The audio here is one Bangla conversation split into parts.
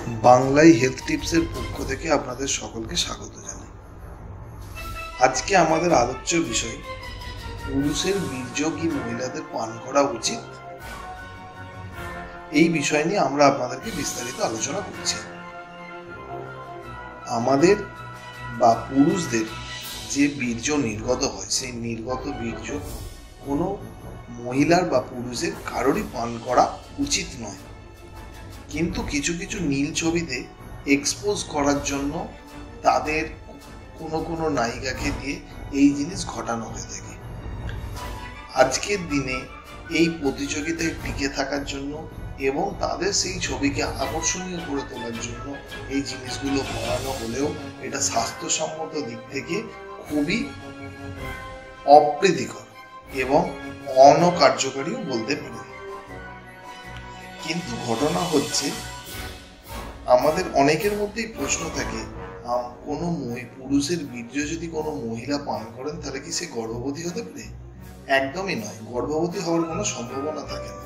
বাংলায় হেলথ টিপসের পক্ষ থেকে আপনাদের সকলকে স্বাগত জানাই। আজকে আমাদের আলোচ্য বিষয়, পুরুষের বীর্য কি মহিলাদের পান করা উচিত? এই বিষয় নিয়ে আমরা আপনাদেরকে বিস্তারিত আলোচনা করছি। আমাদের বা পুরুষদের যে বীর্য নির্গত হয়, সেই নির্গত বীর্য কোনো মহিলার বা পুরুষের কারোরই পান করা উচিত নয়। কিন্তু কিছু কিছু নীল ছবিতে এক্সপোজ করার জন্য তাদের কোনো নায়িকাকে দিয়ে এই জিনিস ঘটানো হয়ে থাকে। আজকের দিনে এই প্রতিযোগিতায় টিকে থাকার জন্য এবং তাদের সেই ছবিকে আকর্ষণীয় করে তোলার জন্য এই জিনিসগুলো করানো হলেও এটা স্বাস্থ্যসম্মত দিক থেকে খুবই অপ্রীতিকর এবং অনকার্যকারীও বলতে পারে। কিন্তু ঘটনা হচ্ছে, আমাদের অনেকের মধ্যেই প্রশ্ন থাকে, কোনো পুরুষের বীর্য যদি কোনো মহিলা পান করেন তাহলে কি সে গর্ভবতী হতে পারে? একদমই নয়, গর্ভবতী হওয়ার কোনো সম্ভাবনা থাকে না।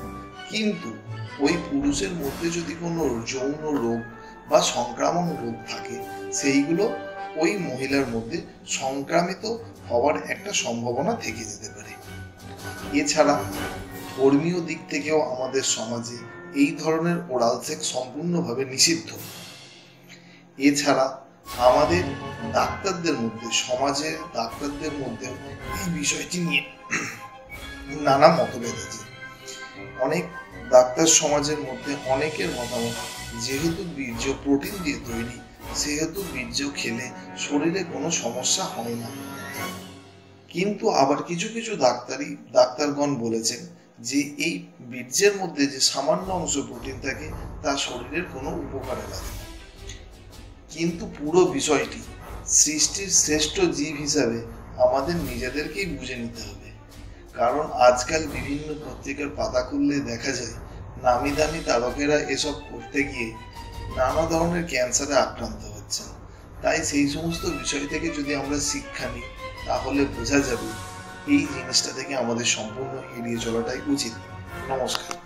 কিন্তু ওই পুরুষের মধ্যে যদি কোনো যৌন রোগ বা সংক্রামক রোগ থাকে, সেইগুলো ওই মহিলার মধ্যে সংক্রামিত হওয়ার একটা সম্ভাবনা থেকে যেতে পারে। এছাড়া ধর্মীয় দিক থেকেও আমাদের সমাজে এই ধরনের ওরাল সেক্স সম্পূর্ণভাবে নিষিদ্ধ। এছাড়া আমাদের ডাক্তারদের মধ্যে, সমাজের ডাক্তারদের মধ্যেও এই বিষয়টি নিয়ে নানা মতভেদ আছে। অনেক ডাক্তার সমাজের মধ্যে অনেকের মতামত, যেহেতু বীর্য প্রোটিন দিয়ে তৈরি, সেহেতু বীর্য খেলে শরীরে কোনো সমস্যা হয় না। কিন্তু আবার কিছু কিছু ডাক্তারগণ বলেছেন যে এই বীর্যের মধ্যে যে সামান্য অংশ প্রোটিন থাকে তা শরীরের কোনো উপকারে লাগে না। কিন্তু পুরো বিষয়টি সৃষ্টির শ্রেষ্ঠ জীব হিসাবে আমাদের নিজেদেরকেই বুঝে নিতে হবে। কারণ আজকাল বিভিন্ন পত্রিকার পাতা খুললে দেখা যায় নামি দামি তারকেরা এসব করতে গিয়ে নানা ধরনের ক্যান্সারে আক্রান্ত হচ্ছেন। তাই সেই সমস্ত বিষয় থেকে যদি আমরা শিক্ষা নিই, তাহলে বোঝা যাবে এই জিনিসটা থেকে আমাদের সম্পূর্ণ এড়িয়ে চলাটাই উচিত। নমস্কার।